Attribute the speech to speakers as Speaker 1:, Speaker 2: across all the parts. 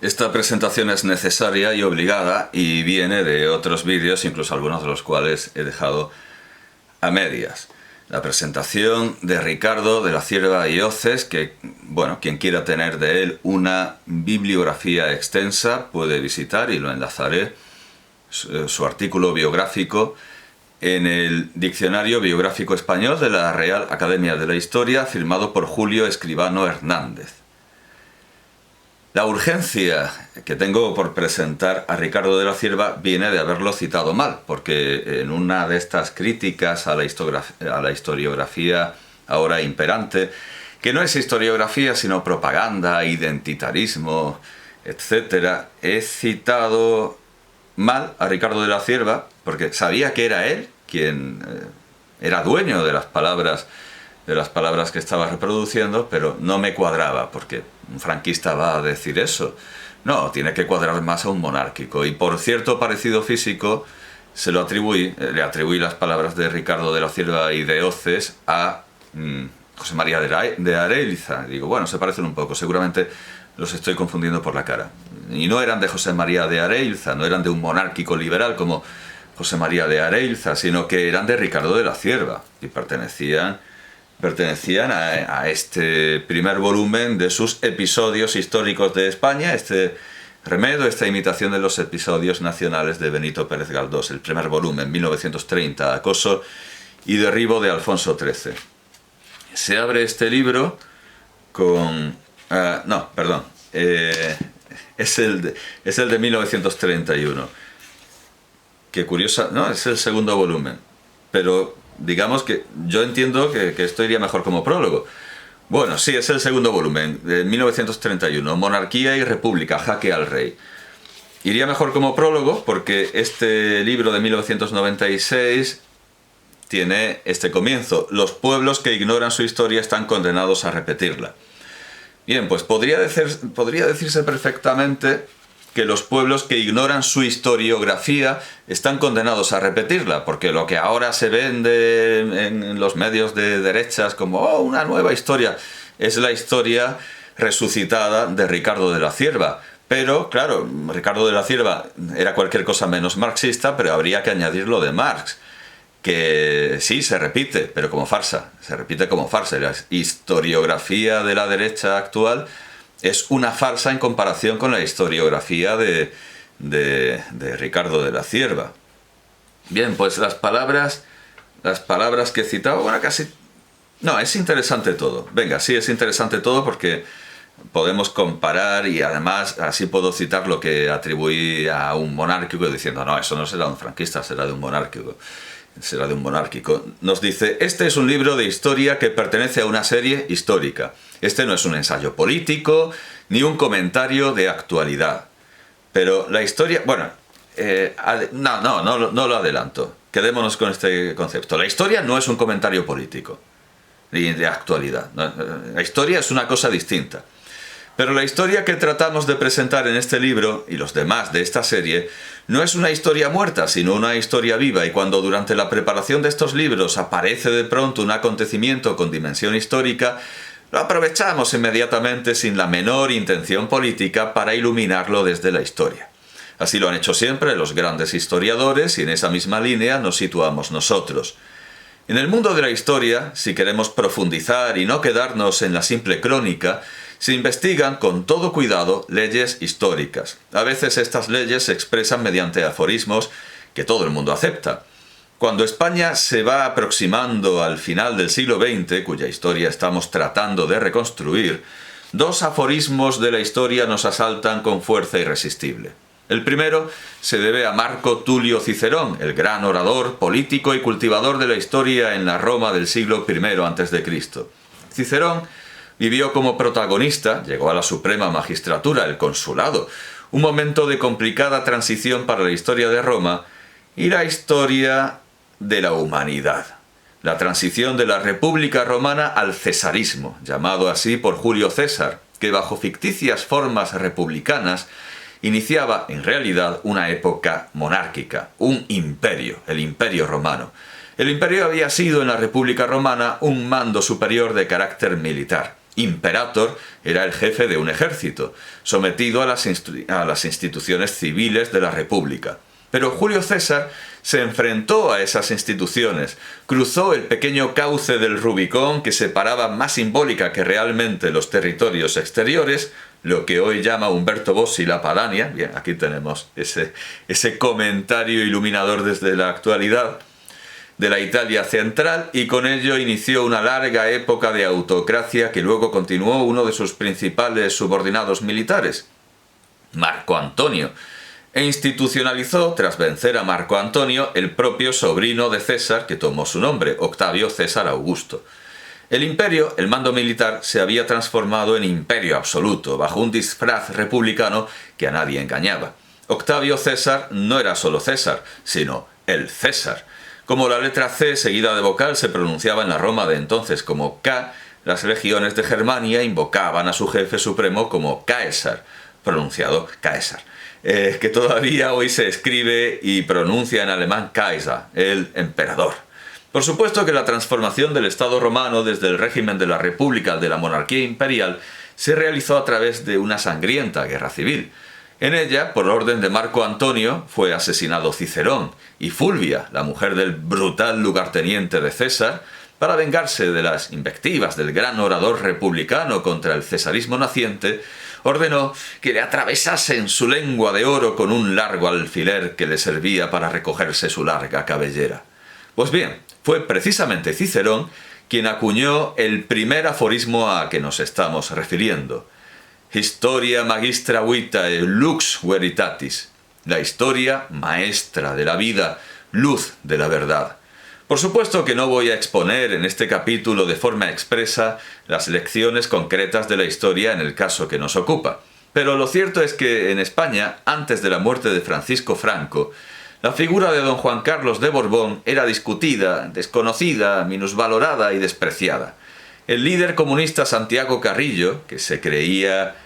Speaker 1: Esta presentación es necesaria y obligada y viene de otros vídeos, incluso algunos de los cuales he dejado a medias. La presentación de Ricardo de la Cierva y Hoces, que, bueno, quien quiera tener de él una bibliografía extensa puede visitar, y lo enlazaré, su artículo biográfico en el Diccionario Biográfico Español de la Real Academia de la Historia, firmado por Julio Escribano Hernández. La urgencia que tengo por presentar a Ricardo de la Cierva viene de haberlo citado mal, porque en una de estas críticas a la historiografía ahora imperante, que no es historiografía sino propaganda, identitarismo, etc., he citado mal a Ricardo de la Cierva, porque sabía que era él quien era dueño de las palabras que estaba reproduciendo, pero no me cuadraba, porque un franquista va a decir eso. No, tiene que cuadrar más a un monárquico. Y por cierto parecido físico, le atribuí las palabras de Ricardo de la Cierva y de Hoces a José María de Areilza. Digo, bueno, se parecen un poco, seguramente los estoy confundiendo por la cara. Y no eran de José María de Areilza, no eran de un monárquico liberal como José María de Areilza, sino que eran de Ricardo de la Cierva y pertenecían a este primer volumen de sus episodios históricos de España, este remedo, esta imitación de los episodios nacionales de Benito Pérez Galdós, el primer volumen, 1930, acoso y derribo de Alfonso XIII. Se abre este libro con... es el de 1931. Qué curiosa... No, es el segundo volumen, pero... digamos que yo entiendo que esto iría mejor como prólogo. Bueno, sí, es el segundo volumen, de 1931, Monarquía y República, jaque al rey. Iría mejor como prólogo porque este libro de 1996 tiene este comienzo: los pueblos que ignoran su historia están condenados a repetirla. Bien, pues podría decirse perfectamente que los pueblos que ignoran su historiografía están condenados a repetirla, porque lo que ahora se vende en los medios de derechas como una nueva historia, es la historia resucitada de Ricardo de la Cierva. Pero, claro, Ricardo de la Cierva era cualquier cosa menos marxista, pero habría que añadir lo de Marx, que sí, se repite, pero como farsa, se repite como farsa. La historiografía de la derecha actual es una farsa en comparación con la historiografía de Ricardo de la Cierva. Bien, pues las palabras que he citado, bueno, casi... No, es interesante todo. Venga, sí, es interesante todo porque podemos comparar y además así puedo citar lo que atribuí a un monárquico diciendo, no, eso no será un franquista, será de un monárquico. Será de un monárquico. Nos dice, este es un libro de historia que pertenece a una serie histórica. Este no es un ensayo político ni un comentario de actualidad. Pero la historia... Bueno, no lo adelanto. Quedémonos con este concepto. La historia no es un comentario político ni de actualidad. La historia es una cosa distinta. Pero la historia que tratamos de presentar en este libro, y los demás de esta serie, no es una historia muerta, sino una historia viva, y cuando durante la preparación de estos libros aparece de pronto un acontecimiento con dimensión histórica, lo aprovechamos inmediatamente sin la menor intención política para iluminarlo desde la historia. Así lo han hecho siempre los grandes historiadores, y en esa misma línea nos situamos nosotros. En el mundo de la historia, si queremos profundizar y no quedarnos en la simple crónica, se investigan con todo cuidado leyes históricas. A veces estas leyes se expresan mediante aforismos que todo el mundo acepta. Cuando España se va aproximando al final del siglo XX, cuya historia estamos tratando de reconstruir, dos aforismos de la historia nos asaltan con fuerza irresistible. El primero se debe a Marco Tulio Cicerón, el gran orador, político y cultivador de la historia en la Roma del siglo I a.C. Cicerón vivió como protagonista, llegó a la suprema magistratura, el consulado, un momento de complicada transición para la historia de Roma y la historia de la humanidad. La transición de la República Romana al cesarismo, llamado así por Julio César, que bajo ficticias formas republicanas iniciaba en realidad una época monárquica, un imperio, el Imperio Romano. El imperio había sido en la República Romana un mando superior de carácter militar. Imperator era el jefe de un ejército, sometido a las instituciones civiles de la República. Pero Julio César se enfrentó a esas instituciones, cruzó el pequeño cauce del Rubicón que separaba más simbólica que realmente los territorios exteriores, lo que hoy llama Umberto Bossi la Padania. Bien, aquí tenemos ese comentario iluminador desde la actualidad de la Italia central, y con ello inició una larga época de autocracia que luego continuó uno de sus principales subordinados militares, Marco Antonio, e institucionalizó, tras vencer a Marco Antonio, el propio sobrino de César que tomó su nombre, Octavio César Augusto. El imperio, el mando militar, se había transformado en imperio absoluto, bajo un disfraz republicano que a nadie engañaba. Octavio César no era solo César, sino el César. Como la letra C seguida de vocal se pronunciaba en la Roma de entonces como K, las legiones de Germania invocaban a su jefe supremo como Caesar, pronunciado Caesar, que todavía hoy se escribe y pronuncia en alemán Kaiser, el emperador. Por supuesto que la transformación del Estado romano desde el régimen de la República al de la monarquía imperial se realizó a través de una sangrienta guerra civil. En ella, por orden de Marco Antonio, fue asesinado Cicerón, y Fulvia, la mujer del brutal lugarteniente de César, para vengarse de las invectivas del gran orador republicano contra el cesarismo naciente, ordenó que le atravesasen su lengua de oro con un largo alfiler que le servía para recogerse su larga cabellera. Pues bien, fue precisamente Cicerón quien acuñó el primer aforismo a que nos estamos refiriendo: Historia magistra vitae lux veritatis. La historia maestra de la vida, luz de la verdad. Por supuesto que no voy a exponer en este capítulo de forma expresa las lecciones concretas de la historia en el caso que nos ocupa, pero lo cierto es que en España, antes de la muerte de Francisco Franco, la figura de don Juan Carlos de Borbón era discutida, desconocida, minusvalorada y despreciada. El líder comunista Santiago Carrillo, que se creía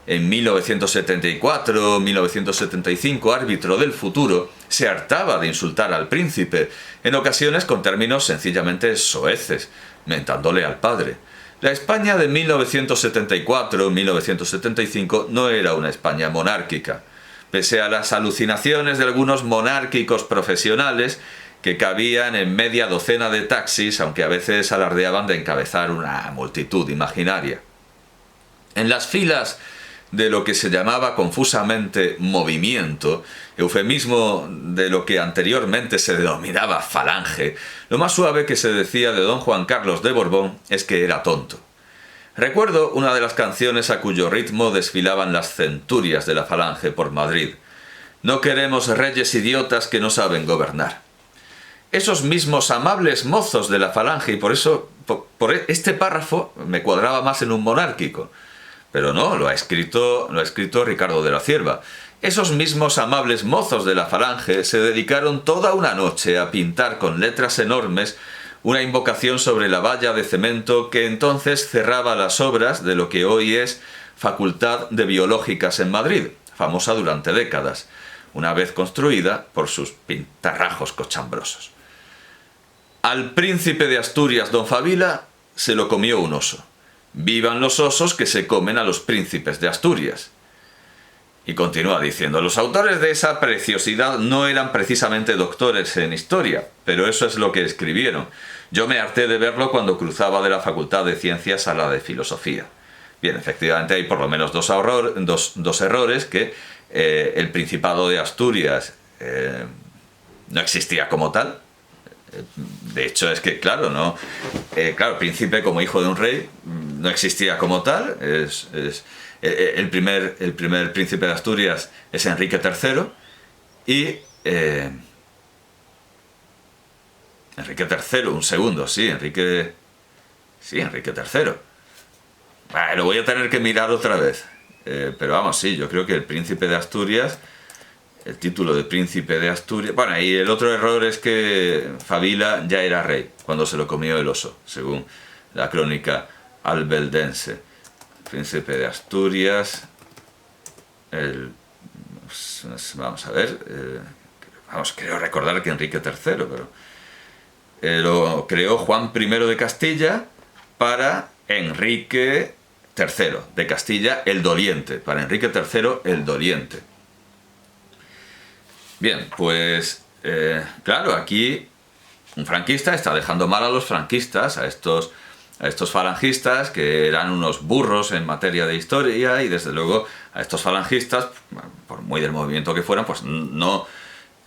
Speaker 1: en 1974-1975 árbitro del futuro, se hartaba de insultar al príncipe, en ocasiones con términos sencillamente soeces, mentándole al padre. La España de 1974-1975 no era una España monárquica, pese a las alucinaciones de algunos monárquicos profesionales que cabían en media docena de taxis, aunque a veces alardeaban de encabezar una multitud imaginaria. En las filas de lo que se llamaba confusamente movimiento, eufemismo de lo que anteriormente se denominaba falange, lo más suave que se decía de don Juan Carlos de Borbón es que era tonto. Recuerdo una de las canciones a cuyo ritmo desfilaban las centurias de la falange por Madrid: No queremos reyes idiotas que no saben gobernar. Esos mismos amables mozos de la falange, y por eso por este párrafo me cuadraba más en un monárquico. Pero no, lo ha escrito Ricardo de la Cierva. Esos mismos amables mozos de la falange se dedicaron toda una noche a pintar con letras enormes una invocación sobre la valla de cemento que entonces cerraba las obras de lo que hoy es Facultad de Biológicas en Madrid, famosa durante décadas, una vez construida por sus pintarrajos cochambrosos. Al príncipe de Asturias, don Favila, se lo comió un oso. Vivan los osos que se comen a los príncipes de Asturias. Y continúa diciendo: los autores de esa preciosidad no eran precisamente doctores en historia, pero eso es lo que escribieron. Yo me harté de verlo cuando cruzaba de la Facultad de Ciencias a la de Filosofía. Bien, efectivamente hay por lo menos dos errores, que el Principado de Asturias no existía como tal. De hecho, es que, claro, príncipe como hijo de un rey no existía como tal. El primer príncipe de Asturias es Enrique III, y Enrique III, un segundo, Enrique III. Lo voy a tener que mirar otra vez. Pero vamos, yo creo que el príncipe de Asturias, el título de príncipe de Asturias... Bueno, y el otro error es que Favila ya era rey cuando se lo comió el oso, según la crónica albeldense. Príncipe de Asturias, vamos a ver, creo recordar que Enrique III, pero lo creó Juan I de Castilla para Enrique III de Castilla el Doliente, para Enrique III el Doliente. Bien, pues claro, aquí un franquista está dejando mal a los franquistas, a estos falangistas que eran unos burros en materia de historia, y desde luego a estos falangistas, por muy del movimiento que fueran, pues no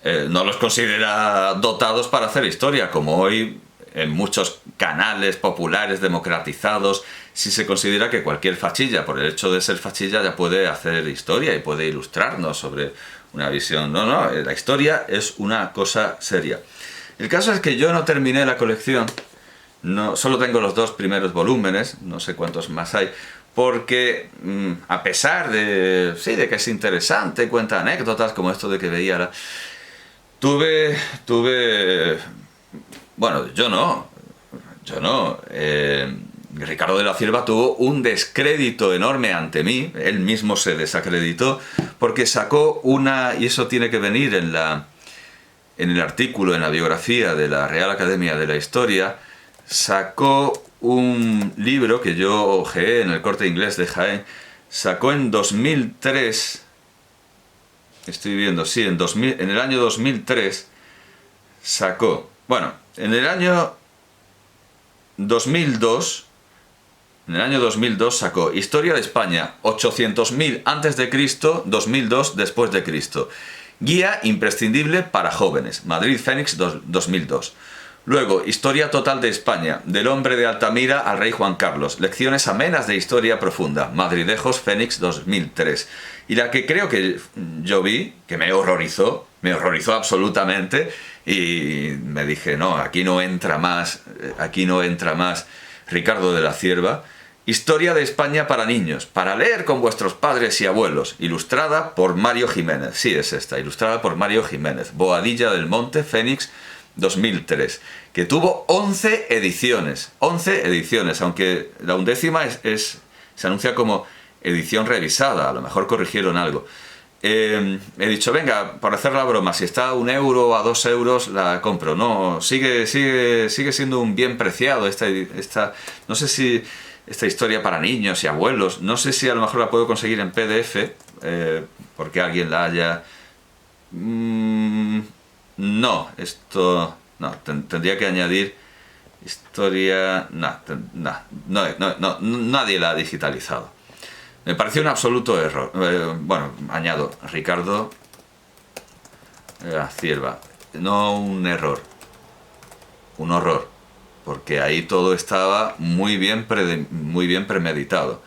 Speaker 1: los considera dotados para hacer historia, como hoy en muchos canales populares democratizados sí se considera que cualquier fachilla, por el hecho de ser fachilla, ya puede hacer historia y puede ilustrarnos sobre una visión. No, la historia es una cosa seria. El caso es que yo no terminé la colección, solo tengo los 2 primeros volúmenes, no sé cuántos más hay, porque a pesar de que es interesante, cuenta anécdotas como esto de que veía bueno, yo no, Ricardo de la Cierva tuvo un descrédito enorme ante mí, él mismo se desacreditó, porque sacó y eso tiene que venir en el artículo, en la biografía de la Real Academia de la Historia, sacó un libro que yo ojeé en el Corte Inglés de Jaén, sacó en 2003, estoy viendo, sí, en el año 2003 sacó, bueno, en el año 2002 sacó Historia de España, 800.000 antes de Cristo, 2002 después de Cristo. Guía imprescindible para jóvenes, Madrid Fénix 2002. Luego, Historia total de España, del hombre de Altamira al rey Juan Carlos, lecciones amenas de historia profunda, Madridejos Fénix 2003. Y la que creo que yo vi, que me horrorizó absolutamente, y me dije, no, aquí no entra más Ricardo de la Cierva, Historia de España para niños, para leer con vuestros padres y abuelos, ilustrada por Mario Jiménez. Sí, es esta, ilustrada por Mario Jiménez, Boadilla del Monte, Fénix 2003, que tuvo 11 ediciones, aunque la 11ª se anuncia como edición revisada, a lo mejor corrigieron algo. He dicho, venga, para hacer la broma, si está a €1 o a €2 la compro. No, sigue siendo un bien preciado esta, no sé si esta historia para niños y abuelos, no sé si a lo mejor la puedo conseguir en PDF, porque alguien la haya... no, tendría que añadir historia... nadie la ha digitalizado. Me pareció un absoluto error. Bueno, añado, Ricardo Cierva, no un error, un horror, porque ahí todo estaba muy bien premeditado.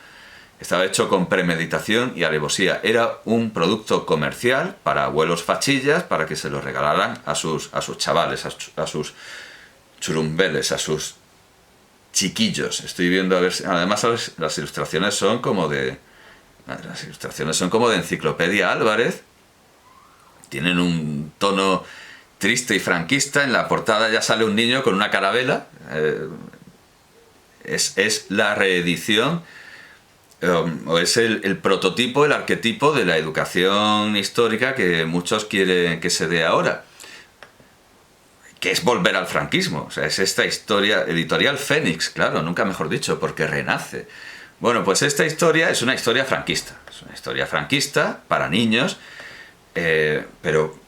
Speaker 1: Estaba hecho con premeditación y alevosía. Era un producto comercial para abuelos fachillas, para que se lo regalaran a sus chavales, a sus churumbeles, a sus chiquillos. Estoy viendo a ver si... Además las ilustraciones son como de Enciclopedia Álvarez. Tienen un tono triste y franquista. En la portada ya sale un niño con una carabela. Es la reedición, o es el prototipo, el arquetipo de la educación histórica que muchos quieren que se dé ahora, que es volver al franquismo. O sea, es esta historia, Editorial Fénix, claro, nunca mejor dicho, porque renace. Bueno, pues esta historia es una historia franquista, para niños, pero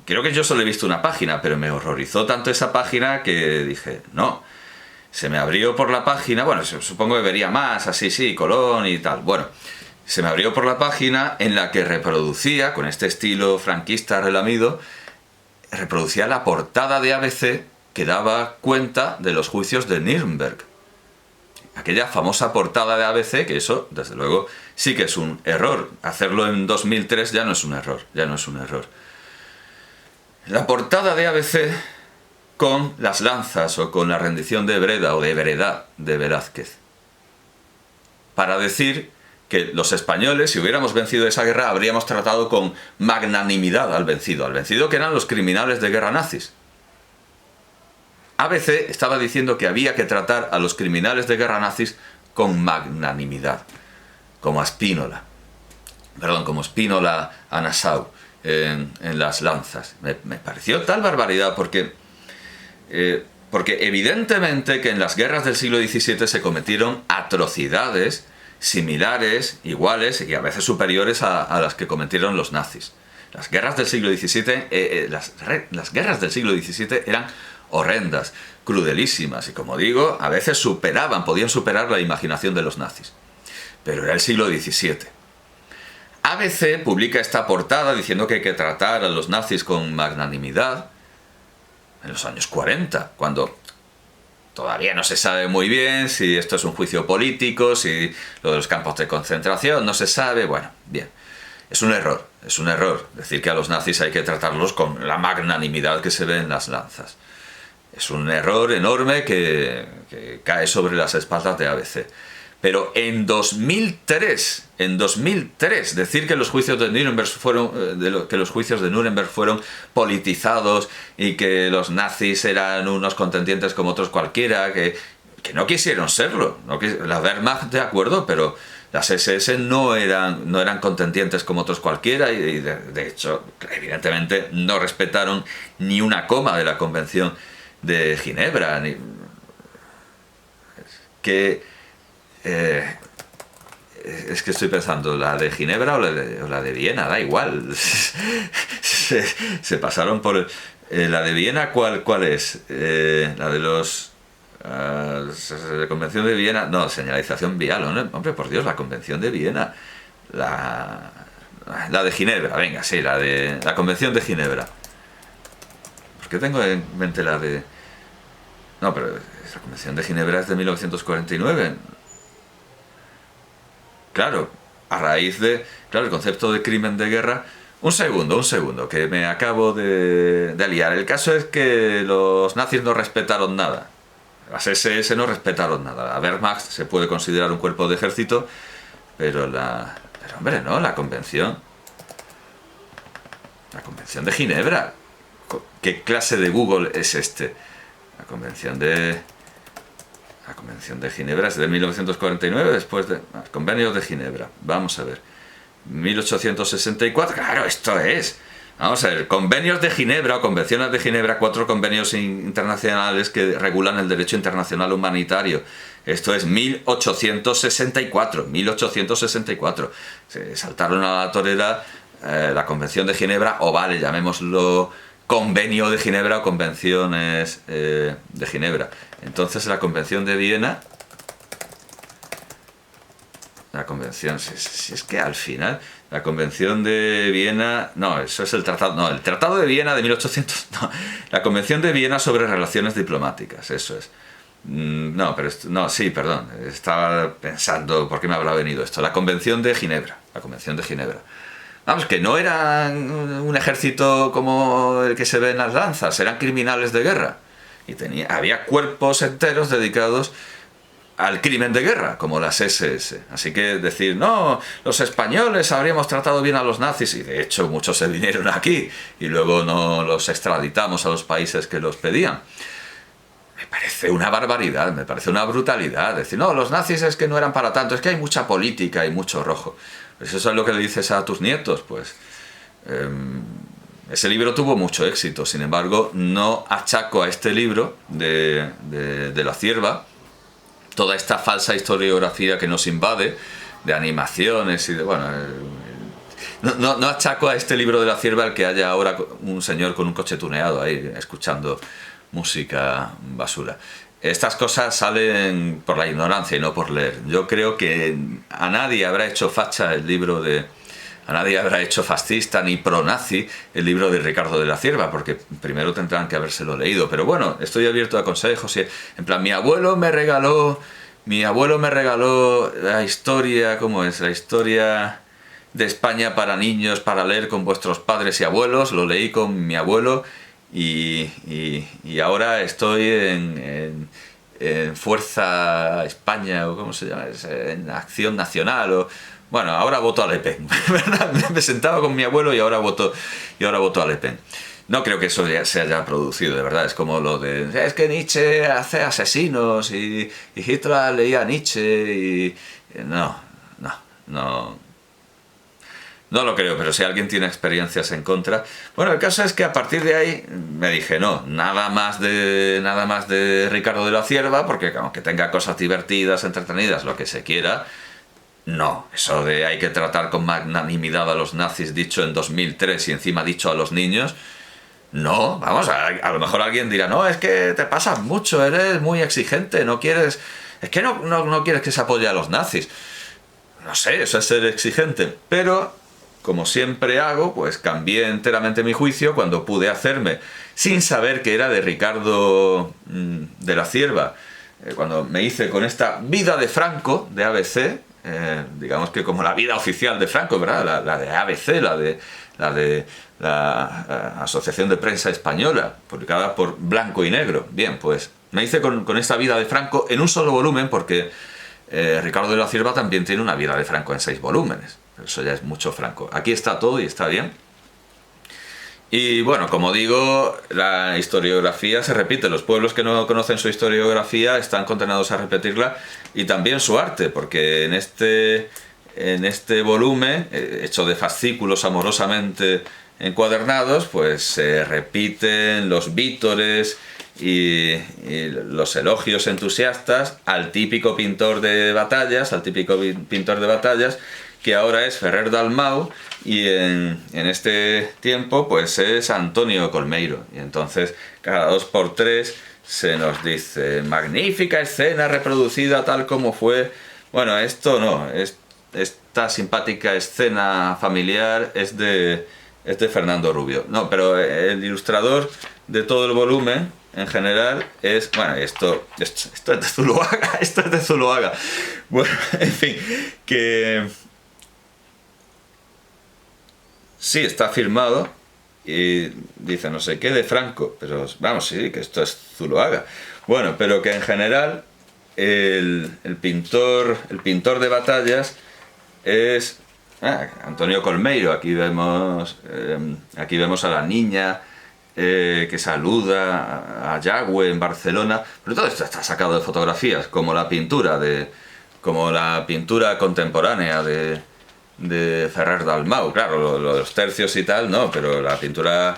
Speaker 1: creo que yo solo he visto una página, pero me horrorizó tanto esa página que dije, no. Se me abrió por la página, bueno, supongo que vería más, así, sí, Colón y tal. Bueno, se me abrió por la página en la que reproducía, con este estilo franquista relamido, reproducía la portada de ABC que daba cuenta de los juicios de Nuremberg. Aquella famosa portada de ABC, que eso, desde luego, sí que es un error. Hacerlo en 2003 ya no es un error, La portada de ABC... con las lanzas o con la rendición de Breda o de Breda de Velázquez, para decir que los españoles, si hubiéramos vencido esa guerra, habríamos tratado con magnanimidad al vencido que eran los criminales de guerra nazis. ABC estaba diciendo que había que tratar a los criminales de guerra nazis con magnanimidad, como Spínola a Nassau en las lanzas. Me pareció tal barbaridad porque Porque evidentemente que en las guerras del siglo XVII se cometieron atrocidades similares, iguales y a veces superiores a las que cometieron los nazis. Las guerras del siglo XVII, las guerras del siglo XVII eran horrendas, crudelísimas y, como digo, a veces podían superar la imaginación de los nazis. Pero era el siglo XVII. ABC publica esta portada diciendo que hay que tratar a los nazis con magnanimidad en los años 40, cuando todavía no se sabe muy bien si esto es un juicio político, si lo de los campos de concentración, no se sabe. Bueno, bien, es un error decir que a los nazis hay que tratarlos con la magnanimidad que se ve en las lanzas. Es un error enorme que cae sobre las espaldas de ABC. Pero en 2003, decir que los juicios de Nuremberg fueron politizados y que los nazis eran unos contendientes como otros cualquiera, que no quisieron serlo. La Wehrmacht, de acuerdo, pero las SS no eran contendientes como otros cualquiera y de hecho, evidentemente, no respetaron ni una coma de la Convención de Ginebra. Es que estoy pensando, ¿la de Ginebra o la de Viena? Da igual. se pasaron por... la de Viena, ¿cuál es? La de los... la Convención de Viena... No, señalización vial, ¿no? Hombre, por Dios, la Convención de Viena. La de Ginebra, venga, sí, la Convención de Ginebra. ¿Por qué tengo en mente la de...? No, pero la Convención de Ginebra es de 1949. Claro, a raíz de... Claro, el concepto de crimen de guerra... Un segundo, que me acabo de liar. El caso es que los nazis no respetaron nada. Las SS no respetaron nada. La Wehrmacht se puede considerar un cuerpo de ejército, pero hombre, no, la Convención de Ginebra. ¿Qué clase de Google es este? La Convención de Ginebra es de 1949, después de... Convenios de Ginebra, vamos a ver. 1864, claro, esto es. Vamos a ver, Convenios de Ginebra o Convenciones de Ginebra, 4 convenios internacionales que regulan el derecho internacional humanitario. Esto es 1864. Se saltaron a la torera la Convención de Ginebra, o vale, llamémoslo Convenio de Ginebra o Convenciones de Ginebra. Entonces la Convención de Viena... La Convención... Si es que al final... La Convención de Viena... No, eso es el Tratado... No, el Tratado de Viena de 1800... No, la Convención de Viena sobre relaciones diplomáticas, eso es. No, pero... sí, perdón. Estaba pensando... ¿Por qué me habrá venido esto? La Convención de Ginebra. La Convención de Ginebra. Vamos, que no eran un ejército como el que se ve en las lanzas, eran criminales de guerra. Y había cuerpos enteros dedicados al crimen de guerra, como las SS. Así que decir, no, los españoles habríamos tratado bien a los nazis, y de hecho muchos se vinieron aquí, y luego no los extraditamos a los países que los pedían. Me parece una barbaridad, me parece una brutalidad. Decir, no, los nazis es que no eran para tanto, es que hay mucha política y mucho rojo. Pues eso es lo que le dices a tus nietos, pues... ese libro tuvo mucho éxito, sin embargo, no achaco a este libro de La Cierva toda esta falsa historiografía que nos invade, de animaciones y de... Bueno, no achaco a este libro de La Cierva el que haya ahora un señor con un coche tuneado ahí, escuchando música basura. Estas cosas salen por la ignorancia y no por leer. Yo creo que a nadie habrá hecho facha el libro de... A nadie habrá hecho fascista ni pronazi el libro de Ricardo de la Cierva, porque primero tendrán que habérselo leído. Pero bueno, estoy abierto a consejos. En plan, mi abuelo me regaló la historia, ¿cómo es? La historia de España para niños, para leer con vuestros padres y abuelos. Lo leí con mi abuelo y ahora estoy en Fuerza España, o ¿cómo se llama? En Acción Nacional, o... Bueno, ahora voto a Le Pen, ¿verdad? Me sentaba con mi abuelo y ahora voto a Le Pen. No creo que eso ya se haya producido, de verdad. Es como lo de... Es que Nietzsche hace asesinos y Hitler leía a Nietzsche y... No. No lo creo, pero si alguien tiene experiencias en contra... Bueno, el caso es que a partir de ahí me dije, no, nada más de Ricardo de la Cierva, porque aunque tenga cosas divertidas, entretenidas, lo que se quiera, no. Eso de hay que tratar con magnanimidad a los nazis, dicho en 2003 y encima dicho a los niños... No, vamos, a lo mejor alguien dirá, no, es que te pasas mucho, eres muy exigente, no quieres... Es que no quieres que se apoye a los nazis. No sé, eso es ser exigente, pero... Como siempre hago, pues cambié enteramente mi juicio cuando pude hacerme, sin saber que era de Ricardo de la Cierva, cuando me hice con esta Vida de Franco, de ABC, digamos que como la vida oficial de Franco, ¿verdad? La de ABC, la de la Asociación de Prensa Española, publicada por Blanco y Negro. Bien, pues me hice con esta Vida de Franco en un solo volumen, porque Ricardo de la Cierva también tiene una Vida de Franco en 6 volúmenes. Eso ya es mucho Franco. Aquí está todo y está bien. Y bueno, como digo, la historiografía se repite. Los pueblos que no conocen su historiografía están condenados a repetirla, y también su arte, porque en este volumen, hecho de fascículos amorosamente encuadernados, pues se repiten los vítores y los elogios entusiastas al típico pintor de batallas, que ahora es Ferrer Dalmau, y en este tiempo pues es Antonio Colmeiro. Y entonces cada 2 por 3 se nos dice magnífica escena reproducida tal como fue. Bueno, esto no, esta simpática escena familiar es de Fernando Rubio. No, pero el ilustrador de todo el volumen en general es... Bueno, esto es de Zuloaga, Bueno, en fin, que... Sí, está firmado y dice no sé qué de Franco, pero vamos, sí, que esto es Zuloaga. Bueno, pero que en general el pintor de batallas es Antonio Colmeiro. Aquí vemos a la niña que saluda a Yagüe en Barcelona, pero todo esto está sacado de fotografías, como la pintura contemporánea de Ferrer Dalmau. Claro, los tercios y tal, no, pero la pintura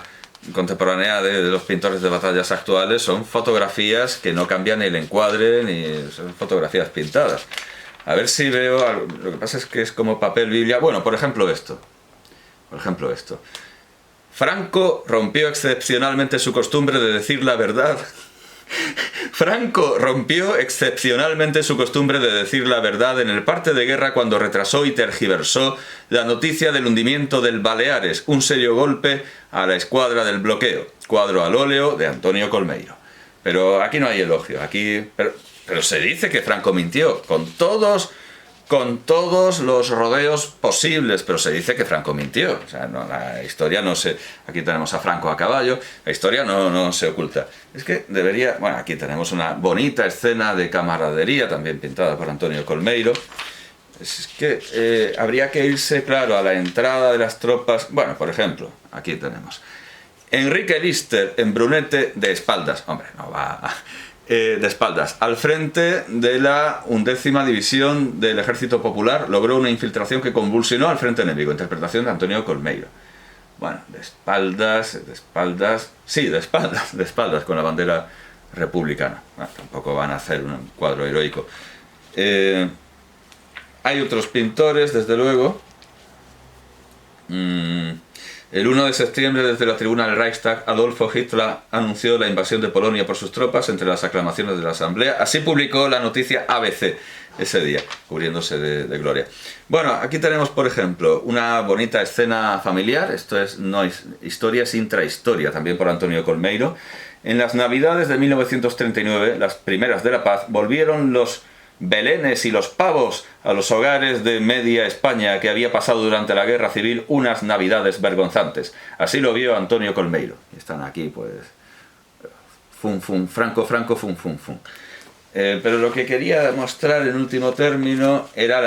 Speaker 1: contemporánea de los pintores de batallas actuales son fotografías que no cambian el encuadre, ni son fotografías pintadas. A ver si veo algo. Lo que pasa es que es como papel biblia. Bueno, por ejemplo esto. Franco rompió excepcionalmente su costumbre de decir la verdad. Franco rompió excepcionalmente su costumbre de decir la verdad en el parte de guerra cuando retrasó y tergiversó la noticia del hundimiento del Baleares, un serio golpe a la escuadra del bloqueo. Cuadro al óleo de Antonio Colmeiro. Pero aquí no hay elogio, pero se dice que Franco mintió, con todos los rodeos posibles, pero se dice que Franco mintió. O sea, no, la historia no se... Aquí tenemos a Franco a caballo, la historia no se oculta. Es que debería... Bueno, aquí tenemos una bonita escena de camaradería, también pintada por Antonio Colmeiro. Es que habría que irse, claro, a la entrada de las tropas... Bueno, por ejemplo, aquí tenemos Enrique Lister en Brunete de espaldas. Hombre, no va... de espaldas, al frente de la 11ª División del Ejército Popular, logró una infiltración que convulsionó al frente enemigo. Interpretación de Antonio Colmeiro. Bueno, de espaldas, con la bandera republicana. Bueno, tampoco van a hacer un cuadro heroico. Hay otros pintores, desde luego. El 1 de septiembre, desde la tribuna del Reichstag, Adolfo Hitler anunció la invasión de Polonia por sus tropas entre las aclamaciones de la Asamblea. Así publicó la noticia ABC ese día, cubriéndose de gloria. Bueno, aquí tenemos, por ejemplo, una bonita escena familiar. Esto es historia, es intrahistoria, también por Antonio Colmeiro. En las Navidades de 1939, las primeras de la paz, volvieron los belenes y los pavos a los hogares de media España, que había pasado durante la Guerra Civil unas navidades vergonzantes. Así lo vio Antonio Colmeiro. Están aquí, pues... Franco, fum. Pero lo que quería mostrar en último término era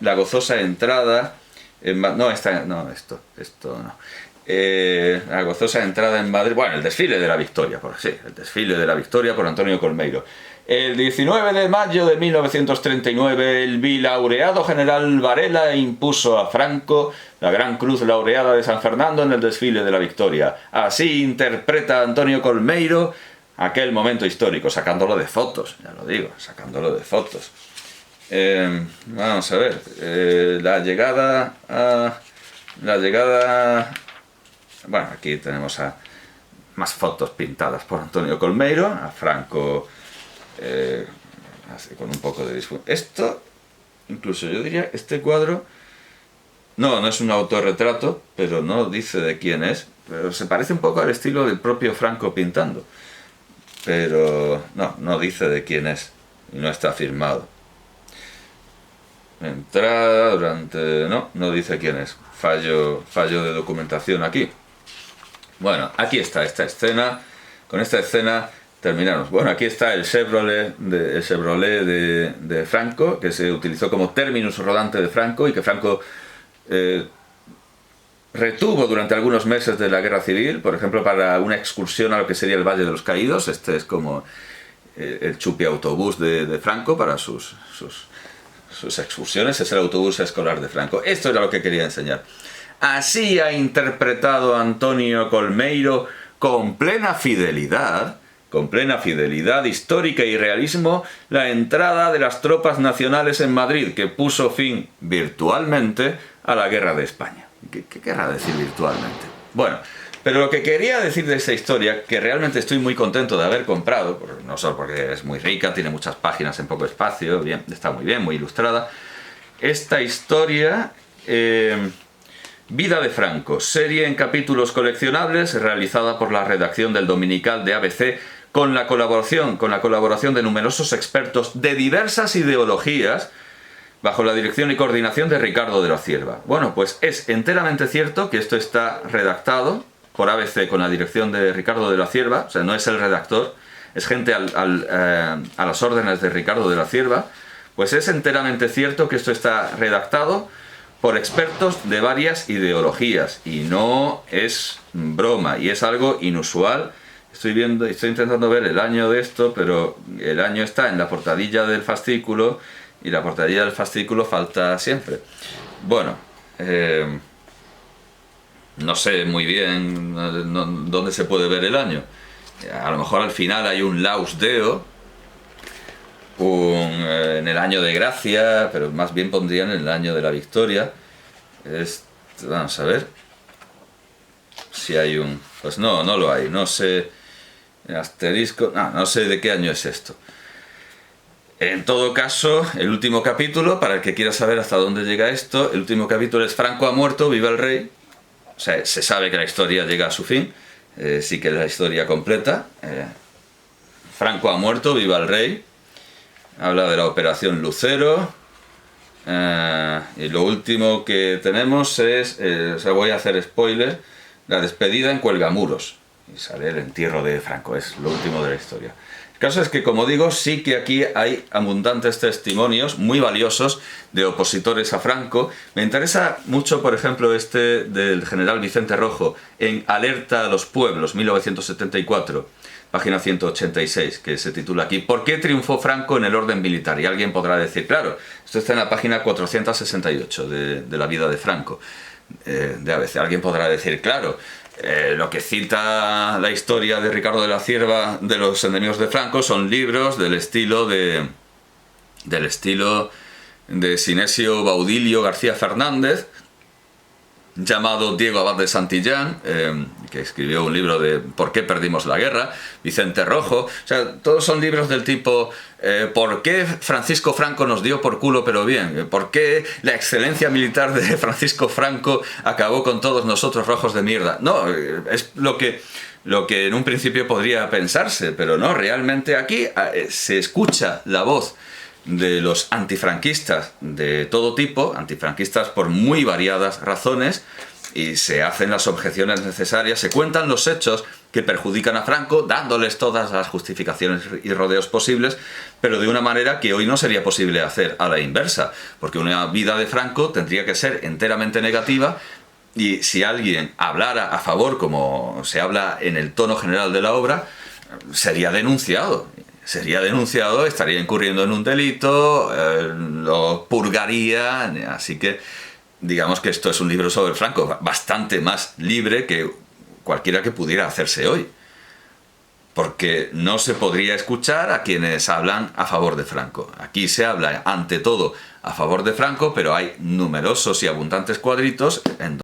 Speaker 1: la gozosa entrada... la gozosa entrada en Madrid... Bueno, el desfile de la Victoria, el desfile de la Victoria por Antonio Colmeiro. El 19 de mayo de 1939, el bilaureado general Varela impuso a Franco la Gran Cruz Laureada de San Fernando en el desfile de la Victoria. Así interpreta Antonio Colmeiro aquel momento histórico, sacándolo de fotos, ya lo digo, sacándolo de fotos. Vamos a ver, la llegada... Bueno, aquí tenemos más fotos pintadas por Antonio Colmeiro, a Franco así, con un poco de disfunción. Esto, incluso yo diría, este cuadro, no es un autorretrato, pero no dice de quién es, pero se parece un poco al estilo del propio Franco pintando, pero no dice de quién es, y no está firmado. Entrada durante... no dice quién es. Fallo de documentación aquí. Bueno, aquí está esta escena. Con esta escena terminamos. Bueno, aquí está el Chevrolet de Franco, que se utilizó como terminus rodante de Franco y que Franco retuvo durante algunos meses de la Guerra Civil, por ejemplo, para una excursión a lo que sería el Valle de los Caídos. Este es como el chupi autobús de Franco para sus excursiones, es el autobús escolar de Franco. Esto era lo que quería enseñar. Así ha interpretado Antonio Colmeiro con plena fidelidad histórica y realismo, la entrada de las tropas nacionales en Madrid, que puso fin virtualmente a la Guerra de España. ¿Qué querrá decir virtualmente? Bueno, pero lo que quería decir de esta historia, que realmente estoy muy contento de haber comprado, no solo porque es muy rica, tiene muchas páginas en poco espacio, bien, está muy bien, muy ilustrada. Esta historia, Vida de Franco, serie en capítulos coleccionables, realizada por la redacción del Dominical de ABC, con la colaboración de numerosos expertos de diversas ideologías, bajo la dirección y coordinación de Ricardo de la Cierva. Bueno, pues es enteramente cierto que esto está redactado por ABC con la dirección de Ricardo de la Cierva, o sea, no es el redactor, es gente a las órdenes de Ricardo de la Cierva. Pues es enteramente cierto que esto está redactado por expertos de varias ideologías y no es broma, y es algo inusual. Estoy intentando ver el año de esto, pero el año está en la portadilla del fascículo y la portadilla del fascículo falta siempre. Bueno, no sé muy bien dónde se puede ver el año. A lo mejor al final hay un Laus Deo, en el año de gracia, pero más bien pondrían en el año de la victoria. Vamos a ver si hay un... Pues no lo hay, no sé... Asterisco... No sé de qué año es esto. En todo caso, el último capítulo, para el que quiera saber hasta dónde llega esto, el último capítulo es Franco ha muerto, viva el rey. O sea, se sabe que la historia llega a su fin, sí que es la historia completa. Franco ha muerto, viva el rey. Habla de la operación Lucero. Y lo último que tenemos es, voy a hacer spoiler, la despedida en Cuelgamuros. Y sale el entierro de Franco, es lo último de la historia. El caso es que, como digo, sí que aquí hay abundantes testimonios muy valiosos de opositores a Franco. Me interesa mucho, por ejemplo, este del general Vicente Rojo, en Alerta a los Pueblos, 1974, página 186, que se titula aquí ¿Por qué triunfó Franco en el orden militar? Y alguien podrá decir, claro, esto está en la página 468 de la vida de Franco, de ABC. Alguien podrá decir, claro, lo que cita la historia de Ricardo de la Cierva de los enemigos de Franco son libros del estilo de Sinesio Baudilio García Fernández, llamado Diego Abad de Santillán, que escribió un libro de ¿Por qué perdimos la guerra?, Vicente Rojo. O sea, todos son libros del tipo ¿por qué Francisco Franco nos dio por culo pero bien? ¿Por qué la excelencia militar de Francisco Franco acabó con todos nosotros rojos de mierda? No, es lo que en un principio podría pensarse, pero no, realmente aquí se escucha la voz de los antifranquistas de todo tipo, antifranquistas por muy variadas razones, y se hacen las objeciones necesarias, se cuentan los hechos que perjudican a Franco, dándoles todas las justificaciones y rodeos posibles, pero de una manera que hoy no sería posible hacer a la inversa, porque una vida de Franco tendría que ser enteramente negativa, y si alguien hablara a favor, como se habla en el tono general de la obra, sería denunciado sería denunciado, estaría incurriendo en un delito, lo purgaría, así que digamos que esto es un libro sobre Franco bastante más libre que cualquiera que pudiera hacerse hoy, porque no se podría escuchar a quienes hablan a favor de Franco. Aquí se habla ante todo a favor de Franco, pero hay numerosos y abundantes cuadritos en